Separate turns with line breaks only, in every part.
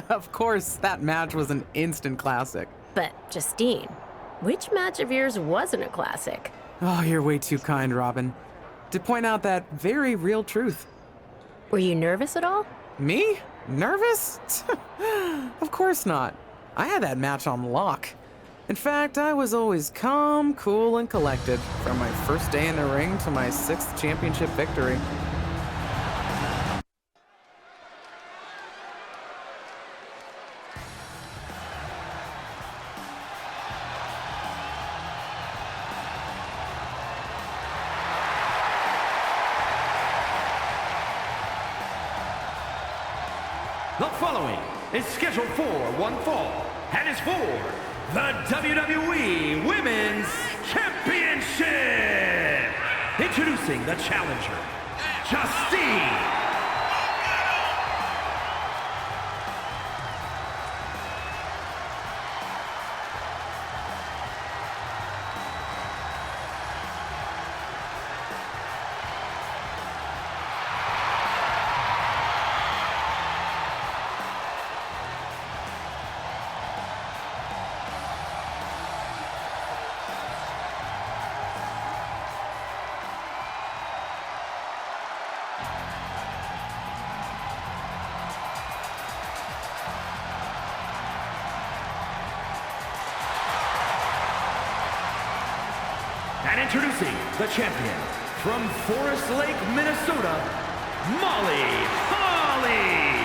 Of course, that match was an instant classic.
But, Justine, which match of yours wasn't a classic?
Oh, you're way too kind, Robin. To point out that very real truth.
Were you nervous at all?
Me? Nervous? Of course not. I had that match on lock. In fact, I was always calm, cool, and collected from my first day in the ring to my sixth championship victory.
The following is scheduled for one fall and is for the WWE Women's Championship. Introducing the challenger, Justine. And introducing the champion from Forest Lake, Minnesota, Molly Holly.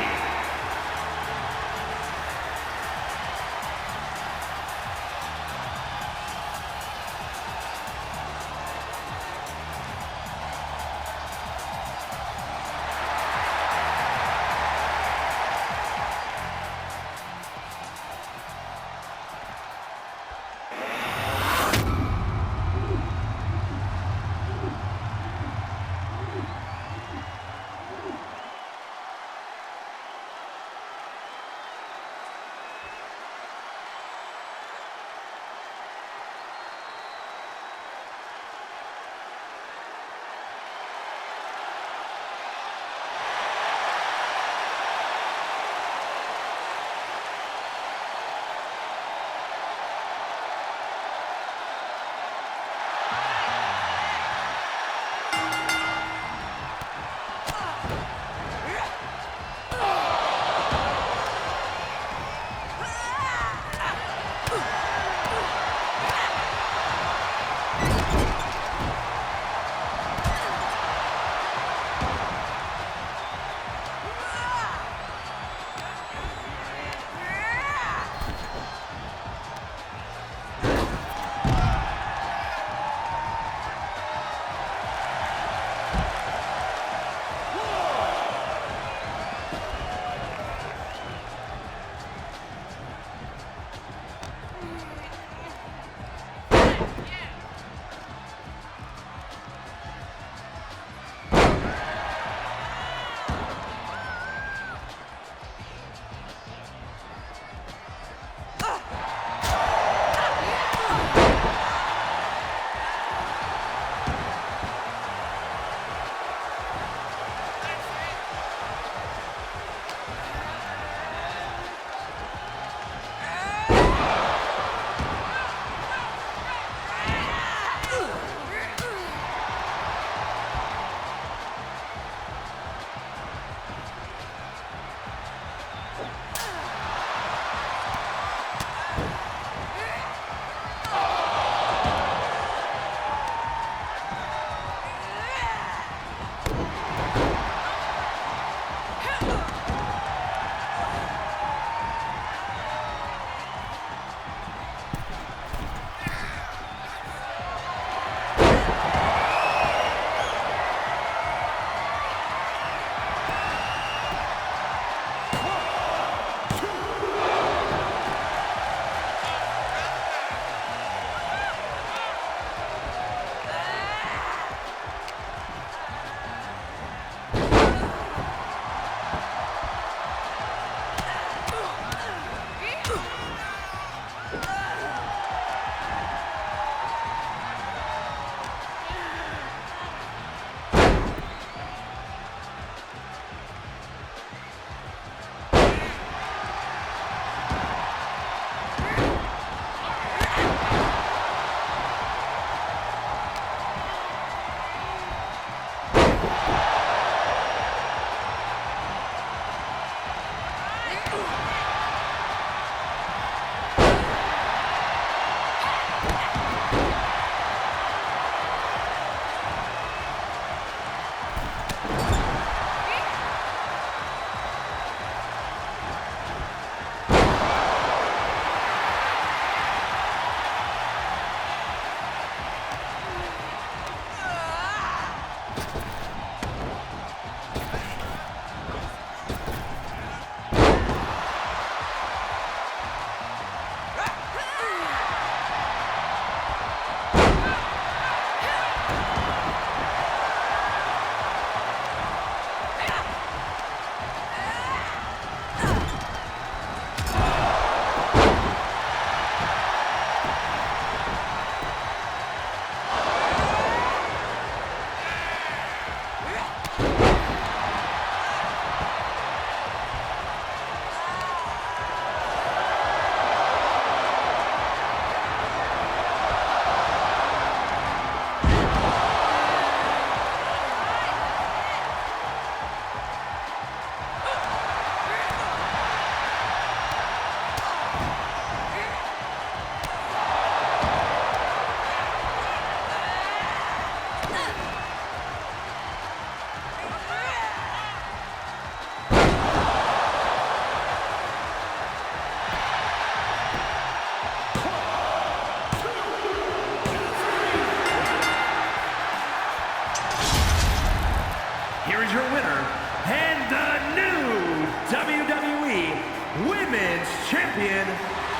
here is your winner, and the new WWE Women's Champion,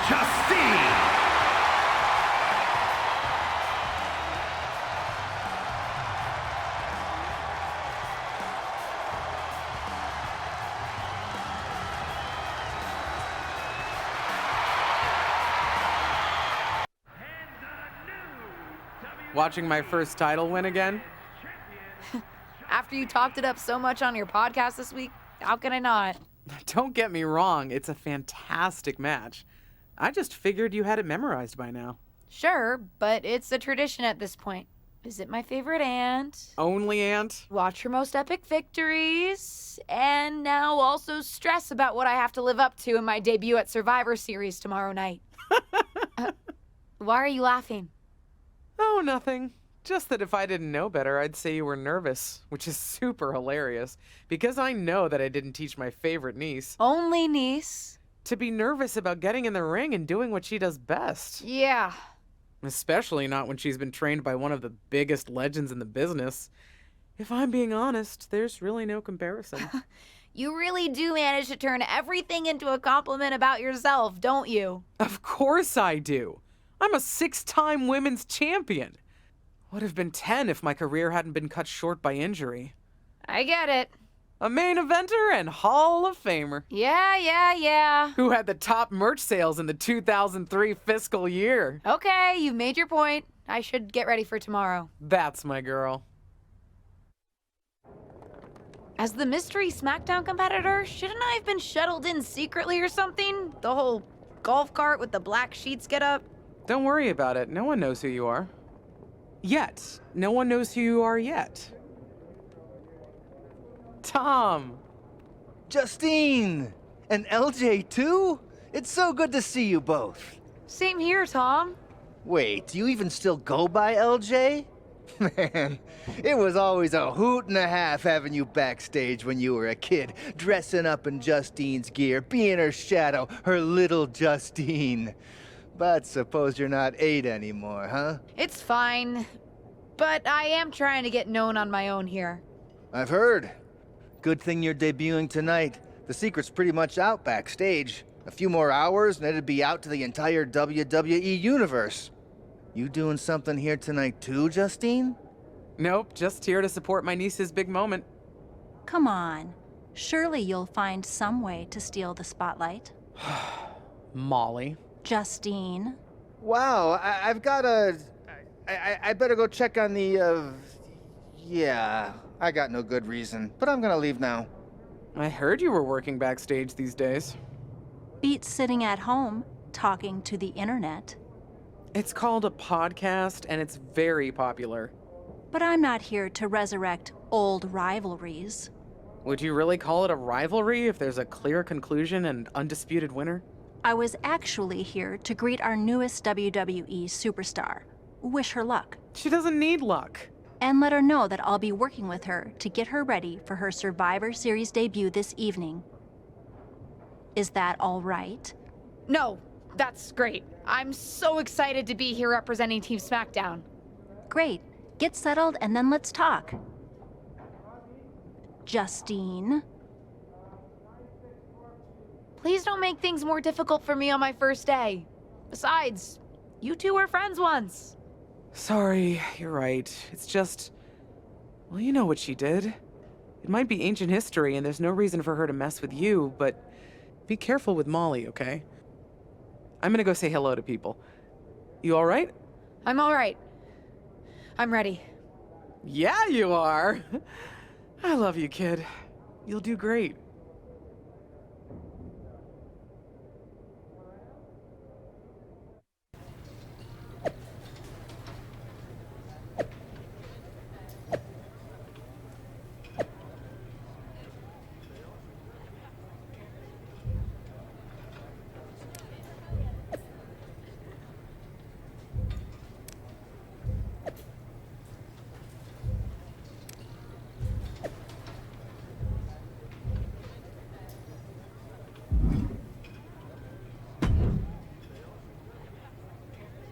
Justine.
Watching my first title win again?
After you talked it up so much on your podcast this week, how can I not?
Don't get me wrong, it's a fantastic match. I just figured you had it memorized by now.
Sure, but it's a tradition at this point. Visit my favorite aunt,
Only aunt?
watch her most epic victories, and now also stress about what I have to live up to in my debut at Survivor Series tomorrow night. Why are you laughing?
Oh, nothing. Just that if I didn't know better, I'd say you were nervous, which is super hilarious, because I know that I didn't teach my favorite niece
Only niece.
to be nervous about getting in the ring and doing what she does best.
Yeah.
Especially not when she's been trained by one of the biggest legends in the business. If I'm being honest, there's really no comparison.
You really do manage to turn everything into a compliment about yourself, don't you?
Of course I do. I'm a 6-time women's champion. Would have been 10 if my career hadn't been cut short by injury.
I get it.
A main eventer and Hall of Famer.
Yeah.
Who had the top merch sales in the 2003 fiscal year.
Okay, you've made your point. I should get ready for tomorrow.
That's my girl.
As the mystery SmackDown competitor, shouldn't I have been shuttled in secretly or something? The whole golf cart with the black sheets get up?
Don't worry about it. No one knows who you are. Yet. No one knows who you are yet. Tom.
Justine! And LJ too? It's so good to see you both.
Same here, Tom.
Wait, do you even still go by LJ? Man, it was always a hoot and a half having you backstage when you were a kid, dressing up in Justine's gear, being her shadow, her little Justine. But suppose you're not 8 anymore, huh?
It's fine. But I am trying to get known on my own here.
I've heard. Good thing you're debuting tonight. The secret's pretty much out backstage. A few more hours and it'd be out to the entire WWE universe. You doing something here tonight too, Justine?
Nope, just here to support my niece's big moment.
Come on. Surely you'll find some way to steal the spotlight.
Molly.
Justine.
Wow, I've got a... I better go check on the, Yeah, I got no good reason, but I'm gonna leave now.
I heard you were working backstage these days.
Beats sitting at home, talking to the internet.
It's called a podcast, and it's very popular.
But I'm not here to resurrect old rivalries.
Would you really call it a rivalry if there's a clear conclusion and undisputed winner?
I was actually here to greet our newest WWE superstar, wish her luck,
She doesn't need luck.
and let her know that I'll be working with her to get her ready for her Survivor Series debut this evening. Is that all right?
No, that's great. I'm so excited to be here representing Team SmackDown.
Great. Get settled and then let's talk. Justine.
Please don't make things more difficult for me on my first day. Besides, you two were friends once.
Sorry, you're right. It's just... Well, you know what she did. It might be ancient history, and there's no reason for her to mess with you, but be careful with Molly, okay? I'm gonna go say hello to people. You alright?
I'm all right. I'm ready.
Yeah, you are! I love you, kid. You'll do great.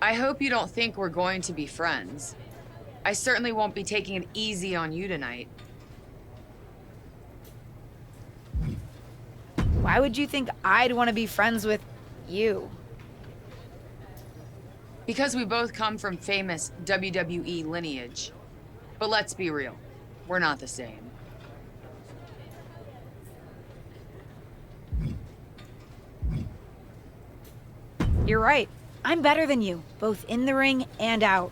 I hope you don't think we're going to be friends. I certainly won't be taking it easy on you tonight.
Why would you think I'd want to be friends with you?
Because we both come from famous WWE lineage. But let's be real, we're not the same.
You're right. I'm better than you, both in the ring and out.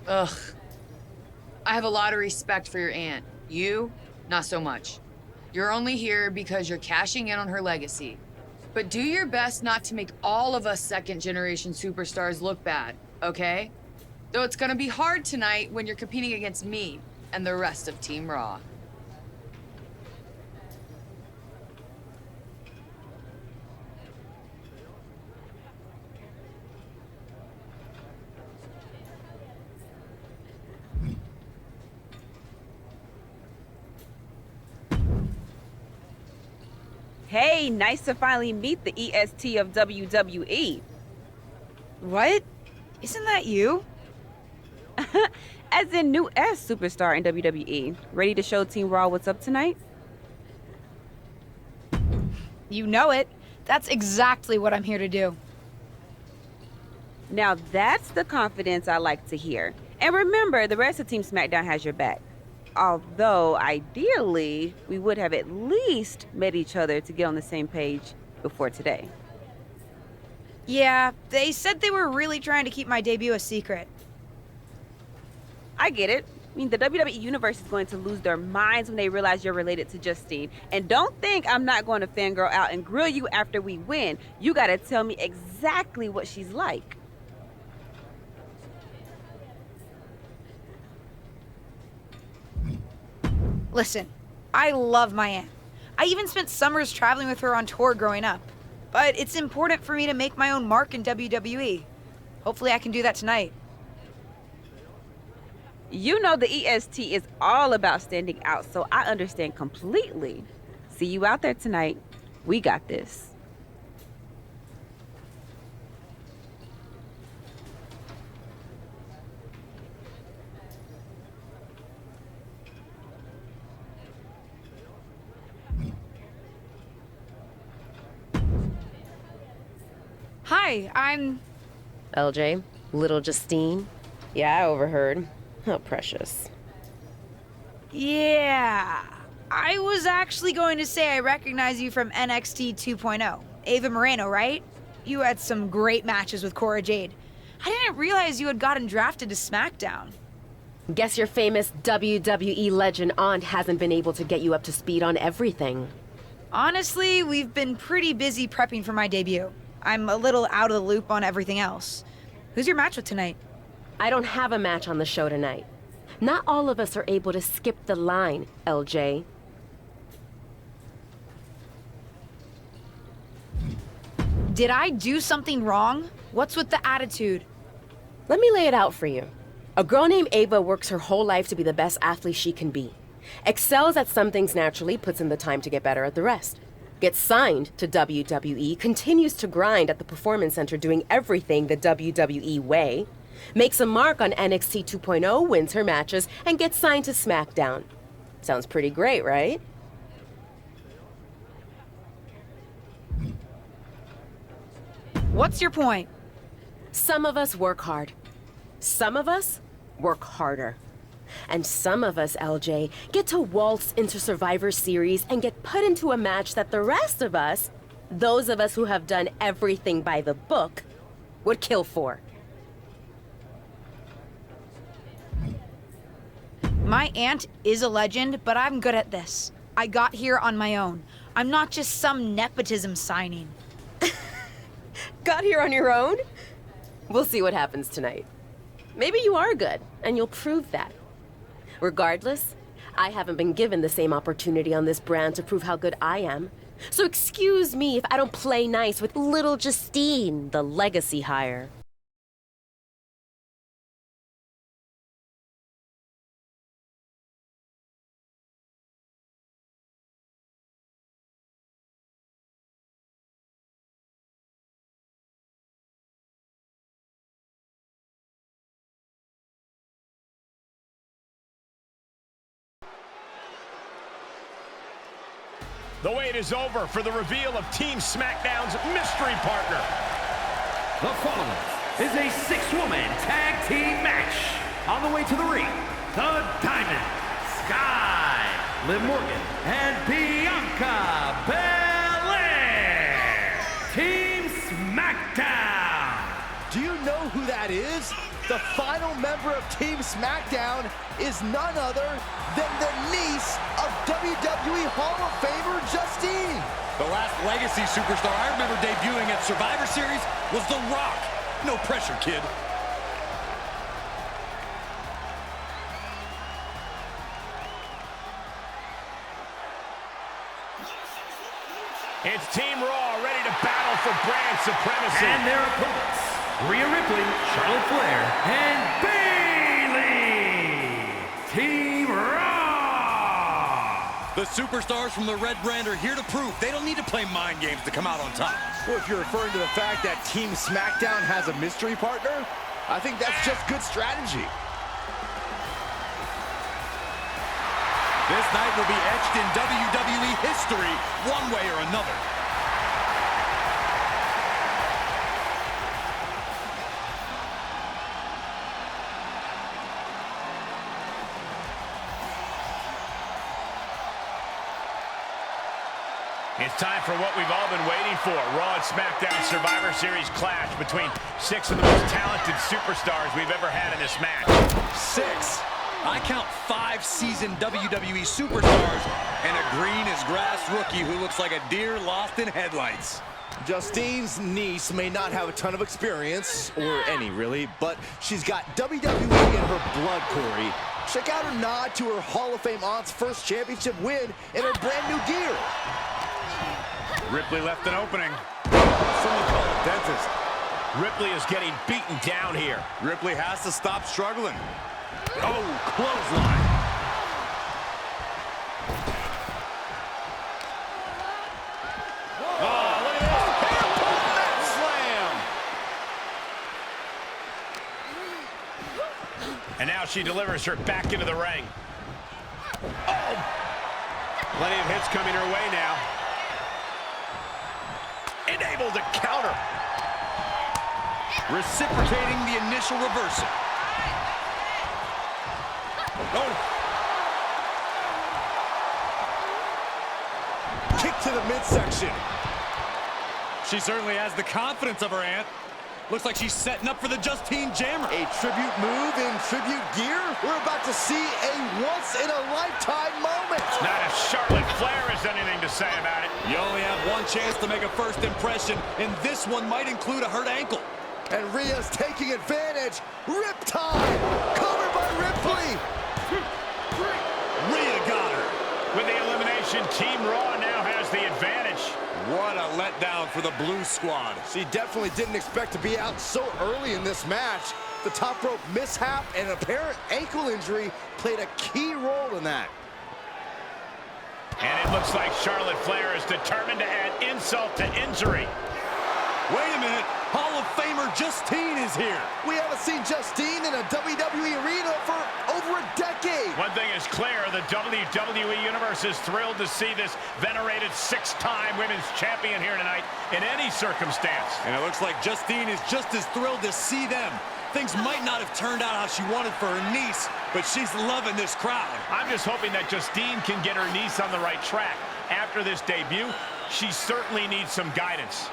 Ugh. I have a lot of respect for your aunt. You, not so much. You're only here because you're cashing in on her legacy. But do your best not to make all of us second-generation superstars look bad, okay? Though it's gonna be hard tonight when you're competing against me and the rest of Team Raw.
Hey, nice to finally meet the EST of WWE.
What? Isn't that you?
As in new S superstar in WWE. Ready to show Team Raw what's up tonight?
You know it. That's exactly what I'm here to do.
Now that's the confidence I like to hear. And remember, the rest of Team SmackDown has your back. Although, ideally, we would have at least met each other to get on the same page before today.
Yeah, they said they were really trying to keep my debut a secret.
I get it. I mean, the WWE Universe is going to lose their minds when they realize you're related to Justine. And don't think I'm not going to fangirl out and grill you after we win. You gotta tell me exactly what she's like.
Listen, I love my aunt. I even spent summers traveling with her on tour growing up. But it's important for me to make my own mark in WWE. Hopefully I can do that tonight.
You know the EST is all about standing out, so I understand completely. See you out there tonight. We got this.
Hi, I'm...
LJ, little Justine. Yeah, I overheard. How precious.
Yeah. I was actually going to say I recognize you from NXT 2.0. Ava Moreno, right? You had some great matches with Cora Jade. I didn't realize you had gotten drafted to SmackDown.
Guess your famous WWE legend aunt hasn't been able to get you up to speed on everything.
Honestly, we've been pretty busy prepping for my debut. I'm a little out of the loop on everything else. Who's your match with tonight?
I don't have a match on the show tonight. Not all of us are able to skip the line, LJ.
Did I do something wrong? What's with the attitude?
Let me lay it out for you. A girl named Ava works her whole life to be the best athlete she can be. Excels at some things naturally, puts in the time to get better at the rest. Gets signed to WWE, continues to grind at the Performance Center doing everything the WWE way. Makes a mark on NXT 2.0, wins her matches, and gets signed to SmackDown. Sounds pretty great, right?
What's your point?
Some of us work hard. Some of us work harder. And some of us, LJ, get to waltz into Survivor Series and get put into a match that the rest of us, those of us who have done everything by the book, would kill for.
My aunt is a legend, but I'm good at this. I got here on my own. I'm not just some nepotism signing.
Got here on your own? We'll see what happens tonight. Maybe you are good, and you'll prove that. Regardless, I haven't been given the same opportunity on this brand to prove how good I am. So excuse me if I don't play nice with little Justine, the legacy hire.
The wait is over for the reveal of Team SmackDown's mystery partner. The following is a 6-woman tag team match. On the way to the ring, the Diamond, Sky, Liv Morgan, and Bianca Belair. Team SmackDown.
Do you know who that is? The final member of Team SmackDown is none other than the niece of WWE Hall of Famer Justine.
The last legacy superstar I remember debuting at Survivor Series was The Rock. No pressure, kid.
It's Team Raw ready to battle for brand supremacy. And their opponents, Rhea Ripley, Charlotte Flair, and Bayley. Team Raw.
The superstars from the Red Brand are here to prove they don't need to play mind games to come out on top.
Well, if you're referring to the fact that Team SmackDown has a mystery partner, I think that's just good strategy.
This night will be etched in WWE history one way or another.
It's time for what we've all been waiting for. Raw and SmackDown Survivor Series clash between 6 of the most talented superstars we've ever had in this match.
6. I count 5 seasoned WWE superstars and a green as grass rookie who looks like a deer lost in headlights.
Justine's niece may not have a ton of experience, or any really, but she's got WWE in her blood, Corey. Check out her nod to her Hall of Fame aunt's first championship win in her brand new gear.
Ripley left an opening.
Someone call a dentist.
Ripley is getting beaten down here.
Ripley has to stop struggling. Oh, clothesline.
Oh, look at this. Mat slam. And now she delivers her back into the ring. Oh! Plenty of hits coming her way now. And able to counter.
Reciprocating the initial reversal.
Oh!
Kick to the midsection. She certainly has the confidence of her aunt. Looks like she's setting up for the Justine Jammer.
A tribute move in tribute gear? We're about to see a once-in-a-lifetime moment.
Not if Charlotte Flair has anything to say about it.
You only have one chance to make a first impression, and this one might include a hurt ankle.
And Rhea's taking advantage. Riptide! Covered by Ripley!
Rhea got her.
With the elimination, Team Raw now has the advantage.
What a letdown for the Blue Squad.
She definitely didn't expect to be out so early in this match. The top rope mishap and apparent ankle injury played a key role in that.
And it looks like Charlotte Flair is determined to add insult to injury.
Wait a minute. Hall of Famer Justine is here.
We haven't seen Justine in a WWE arena for over a decade.
One thing is clear, the WWE Universe is thrilled to see this venerated 6-time women's champion here tonight in any circumstance.
And it looks like Justine is just as thrilled to see them. Things might not have turned out how she wanted for her niece, but she's loving this crowd.
I'm just hoping that Justine can get her niece on the right track. After this debut, she certainly needs some guidance.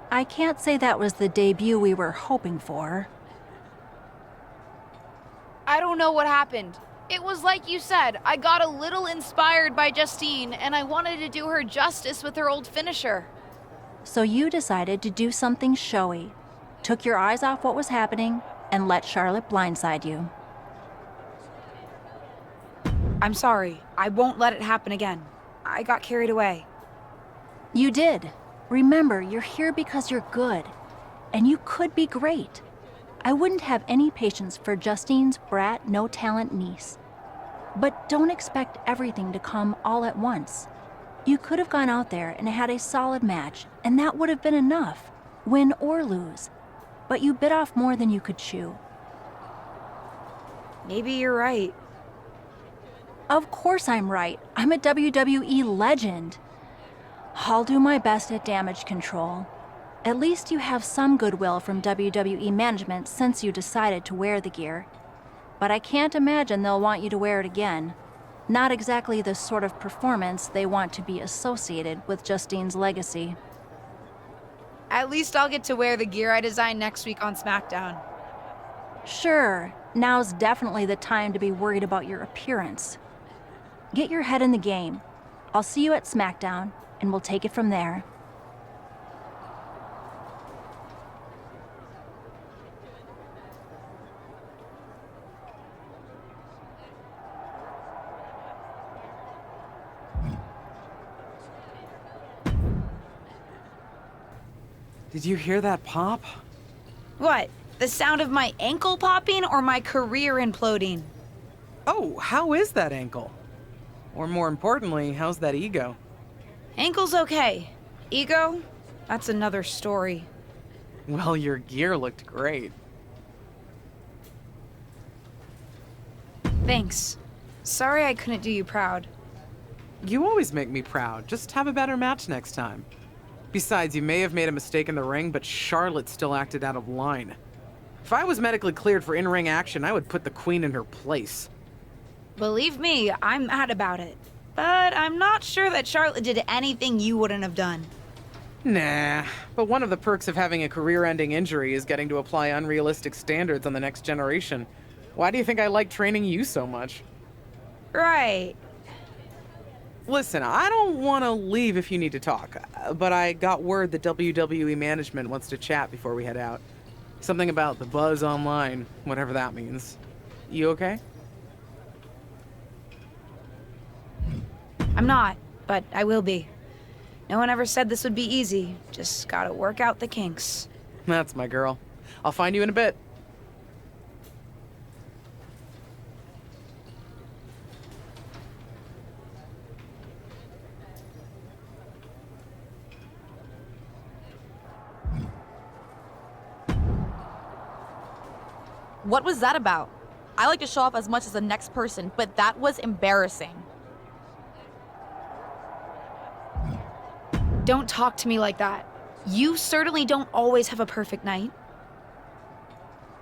I can't say that was the debut we were hoping for.
I don't know what happened. It was like you said, I got a little inspired by Justine, and I wanted to do her justice with her old finisher.
So you decided to do something showy. Took your eyes off what was happening, and let Charlotte blindside you.
I'm sorry. I won't let it happen again. I got carried away.
You did. Remember, you're here because you're good, and you could be great. I wouldn't have any patience for Justine's brat, no-talent niece. But don't expect everything to come all at once. You could have gone out there and had a solid match, and that would have been enough, win or lose. But you bit off more than you could chew.
Maybe you're right.
Of course I'm right. I'm a WWE legend. I'll do my best at damage control. At least you have some goodwill from WWE management since you decided to wear the gear. But I can't imagine they'll want you to wear it again. Not exactly the sort of performance they want to be associated with Justine's legacy.
At least I'll get to wear the gear I designed next week on SmackDown.
Sure, now's definitely the time to be worried about your appearance. Get your head in the game. I'll see you at SmackDown, and we'll take it from there.
Did you hear that pop?
What? The sound of my ankle popping or my career imploding?
Oh, how is that ankle? Or more importantly, how's that ego?
Ankle's okay. Ego? That's another story.
Well, your gear looked great.
Thanks. Sorry I couldn't do you proud.
You always make me proud. Just have a better match next time. Besides, you may have made a mistake in the ring, but Charlotte still acted out of line. If I was medically cleared for in-ring action, I would put the Queen in her place.
Believe me, I'm mad about it. But I'm not sure that Charlotte did anything you wouldn't have done.
Nah, but one of the perks of having a career-ending injury is getting to apply unrealistic standards on the next generation. Why do you think I like training you so much?
Right.
Listen, I don't want to leave if you need to talk, but I got word that WWE management wants to chat before we head out. Something about the buzz online, whatever that means. You okay?
I'm not, but I will be. No one ever said this would be easy. Just gotta work out the kinks.
That's my girl. I'll find you in a bit.
What was that about? I like to show off as much as the next person, but that was embarrassing.
Don't talk to me like that. You certainly don't always have a perfect night.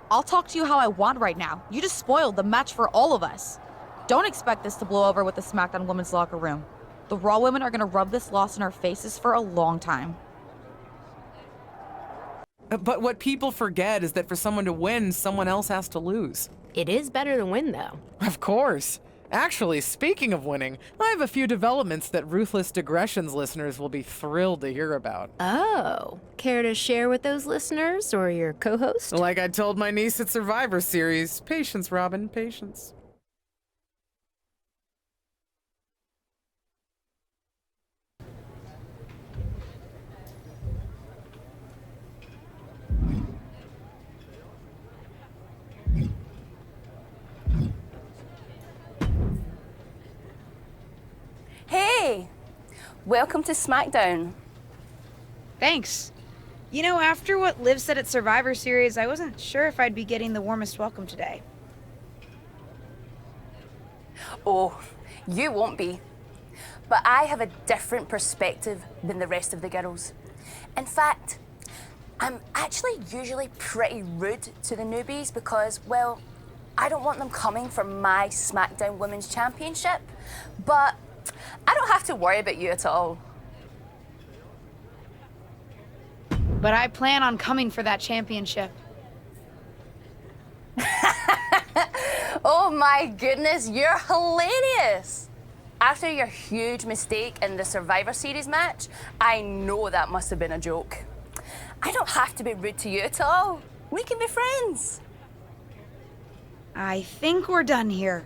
I'll talk to you how I want right now. You just spoiled the match for all of us. Don't expect this to blow over with the SmackDown women's locker room. The Raw women are gonna rub this loss in our faces for a long time.
But what people forget is that for someone to win, someone else has to lose.
It is better to win, though.
Of course. Actually, speaking of winning, I have a few developments that Ruthless Digressions listeners will be thrilled to hear about.
Oh, care to share with those listeners or your co-host?
Like I told my niece at Survivor Series, patience, Robin, patience.
Hey! Welcome to SmackDown.
Thanks. You know, after what Liv said at Survivor Series, I wasn't sure if I'd be getting the warmest welcome today.
Oh, you won't be. But I have a different perspective than the rest of the girls. In fact, I'm actually usually pretty rude to the newbies because, well, I don't want them coming for my SmackDown Women's Championship, but I don't have to worry about you at all.
But I plan on coming for that championship.
Oh my goodness, you're hilarious! After your huge mistake in the Survivor Series match, I know that must have been a joke. I don't have to be rude to you at all. We can be friends.
I think we're done here.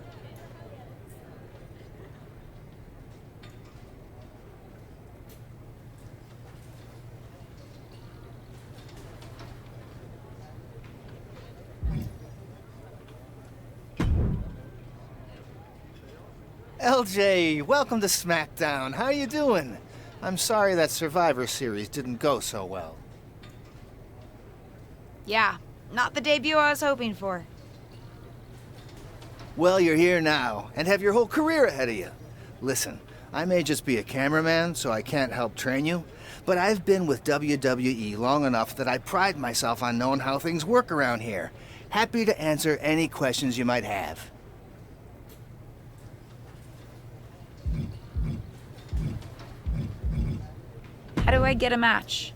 LJ, welcome to SmackDown. How you doing? I'm sorry that Survivor Series didn't go so well.
Yeah, not the debut I was hoping for.
Well, you're here now, and have your whole career ahead of you. Listen, I may just be a cameraman, so I can't help train you, but I've been with WWE long enough that I pride myself on knowing how things work around here. Happy to answer any questions you might have.
How do I get a match?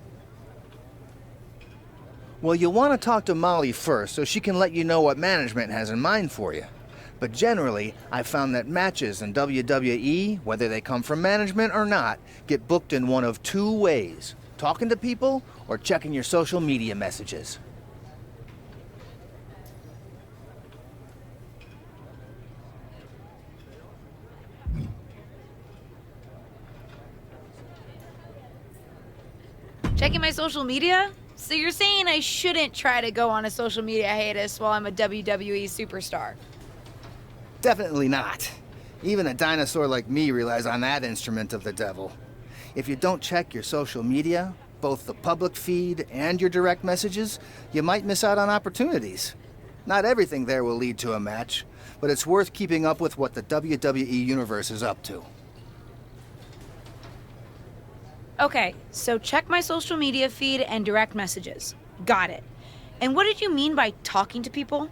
Well, you'll want to talk to Molly first so she can let you know what management has in mind for you. But generally, I've found that matches in WWE, whether they come from management or not, get booked in one of two ways: talking to people or checking your social media messages.
Checking my social media? So you're saying I shouldn't try to go on a social media hiatus while I'm a WWE superstar?
Definitely not. Even a dinosaur like me relies on that instrument of the devil. If you don't check your social media, both the public feed and your direct messages, you might miss out on opportunities. Not everything there will lead to a match, but it's worth keeping up with what the WWE Universe is up to.
Okay, so check my social media feed and direct messages. Got it. And what did you mean by talking to people?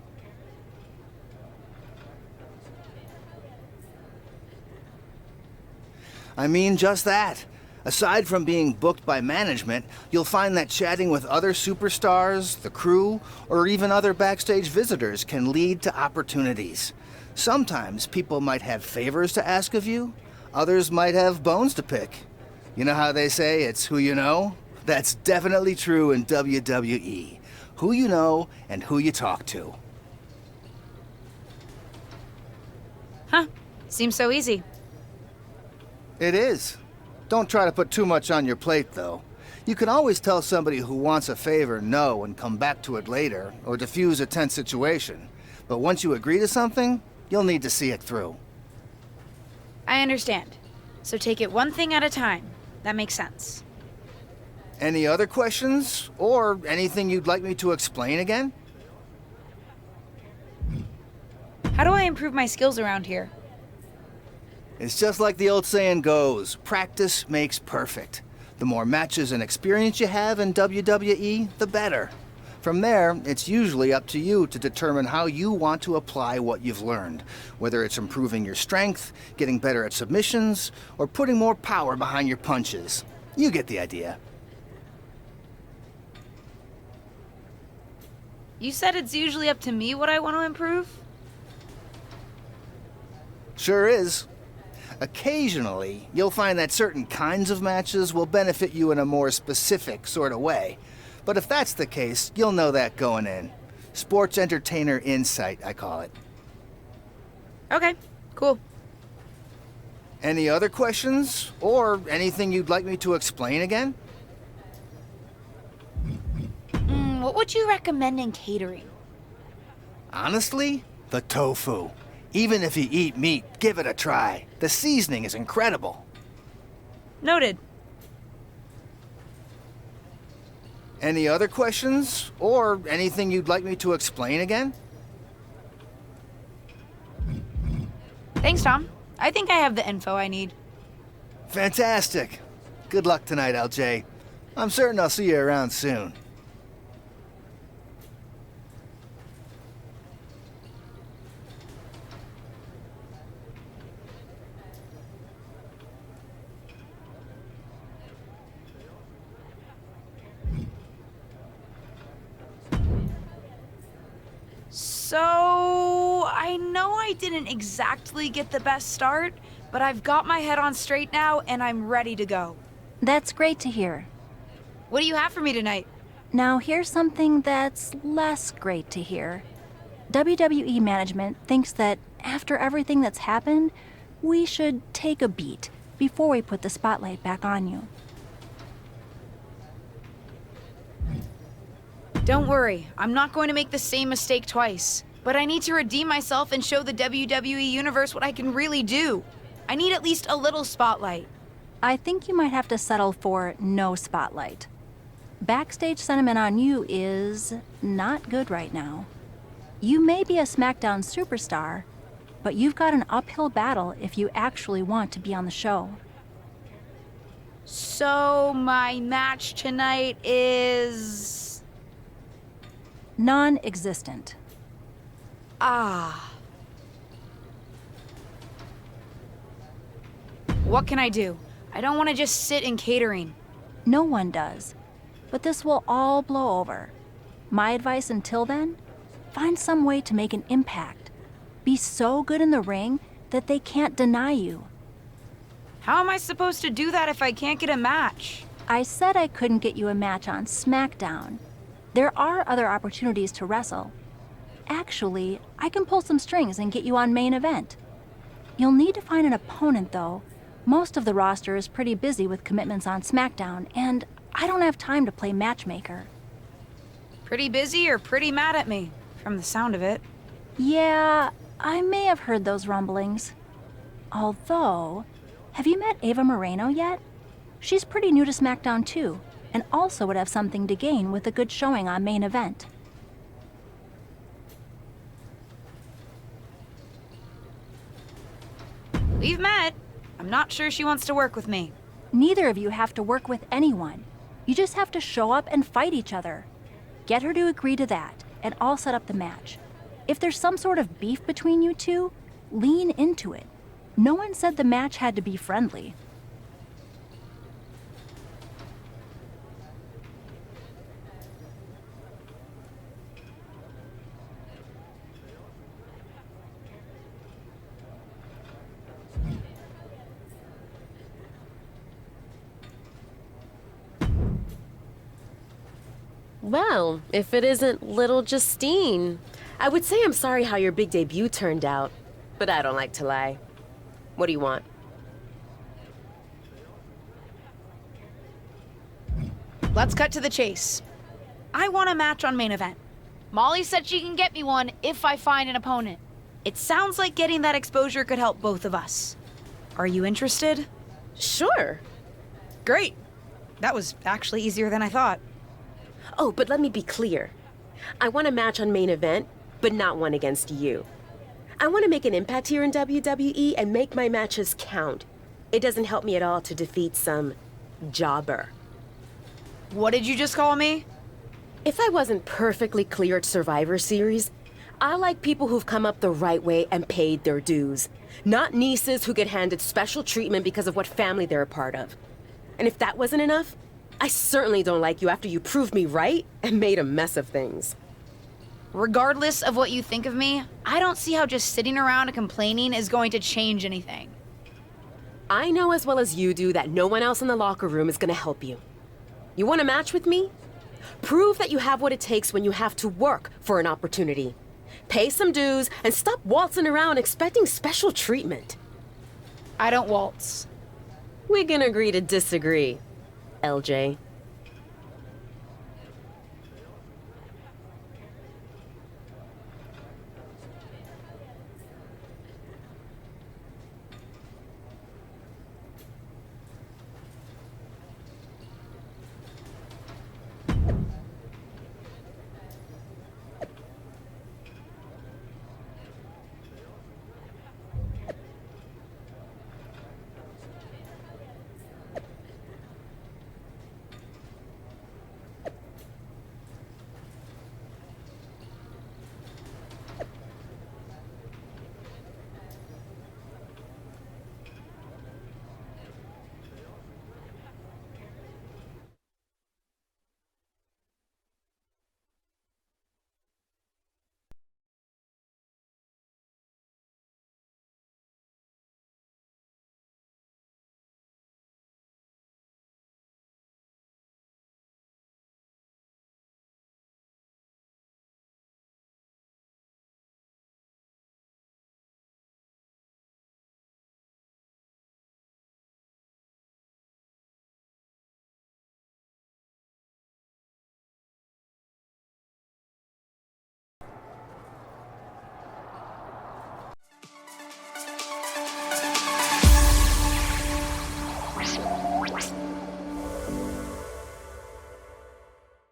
I mean just that. Aside from being booked by management, you'll find that chatting with other superstars, the crew, or even other backstage visitors can lead to opportunities. Sometimes people might have favors to ask of you, others might have bones to pick. You know how they say it's who you know? That's definitely true in WWE. Who you know and who you talk to.
Huh. Seems so easy.
It is. Don't try to put too much on your plate, though. You can always tell somebody who wants a favor no and come back to it later, or diffuse a tense situation. But once you agree to something, you'll need to see it through.
I understand. So take it one thing at a time. That makes sense.
Any other questions? Or anything you'd like me to explain again?
How do I improve my skills around here?
It's just like the old saying goes, practice makes perfect. The more matches and experience you have in WWE, the better. From there, it's usually up to you to determine how you want to apply what you've learned, whether it's improving your strength, getting better at submissions, or putting more power behind your punches. You get the idea.
You said it's usually up to me what I want to improve?
Sure is. Occasionally, you'll find that certain kinds of matches will benefit you in a more specific sort of way. But if that's the case, you'll know that going in. Sports entertainer insight, I call it.
Okay, cool.
Any other questions? Or anything you'd like me to explain again?
What would you recommend in catering?
Honestly, the tofu. Even if you eat meat, give it a try. The seasoning is incredible.
Noted.
Any other questions? Or anything you'd like me to explain again?
Thanks, Tom. I think I have the info I need.
Fantastic. Good luck tonight, LJ. I'm certain I'll see you around soon.
So, I know I didn't exactly get the best start, but I've got my head on straight now and I'm ready to go.
That's great to hear.
What do you have for me tonight?
Now, here's something that's less great to hear. WWE management thinks that after everything that's happened, we should take a beat before we put the spotlight back on you.
Don't worry, I'm not going to make the same mistake twice. But I need to redeem myself and show the WWE Universe what I can really do. I need at least a little spotlight.
I think you might have to settle for no spotlight. Backstage sentiment on you is not good right now. You may be a SmackDown superstar, but you've got an uphill battle if you actually want to be on the show.
So, my match tonight is...
non-existent.
Ah. What can I do? I don't want to just sit in catering.
No one does. But this will all blow over. My advice until then? Find some way to make an impact. Be so good in the ring that they can't deny you.
How am I supposed to do that if I can't get a match?
I said I couldn't get you a match on SmackDown. There are other opportunities to wrestle. Actually, I can pull some strings and get you on main event. You'll need to find an opponent, though. Most of the roster is pretty busy with commitments on SmackDown, and I don't have time to play matchmaker.
Pretty busy or pretty mad at me, from the sound of it.
Yeah, I may have heard those rumblings. Although, have you met Ava Moreno yet? She's pretty new to SmackDown too, and also would have something to gain with a good showing on main event.
We've met. I'm not sure she wants to work with me.
Neither of you have to work with anyone. You just have to show up and fight each other. Get her to agree to that, and I'll set up the match. If there's some sort of beef between you two, lean into it. No one said the match had to be friendly.
Well, if it isn't little Justine. I would say I'm sorry how your big debut turned out, but I don't like to lie. What do you want?
Let's cut to the chase. I want a match on main event. Molly said she can get me one if I find an opponent. It sounds like getting that exposure could help both of us. Are you interested?
Sure.
Great. That was actually easier than I thought.
Oh, but let me be clear. I want a match on main event, but not one against you. I want to make an impact here in WWE and make my matches count. It doesn't help me at all to defeat some jobber.
What did you just call me?
If I wasn't perfectly clear at Survivor Series, I like people who've come up the right way and paid their dues. Not nieces who get handed special treatment because of what family they're a part of. And if that wasn't enough, I certainly don't like you after you proved me right and made a mess of things.
Regardless of what you think of me, I don't see how just sitting around and complaining is going to change anything.
I know as well as you do that no one else in the locker room is gonna help you. You want a match with me? Prove that you have what it takes when you have to work for an opportunity. Pay some dues and stop waltzing around expecting special treatment.
I don't waltz.
We can agree to disagree, LJ.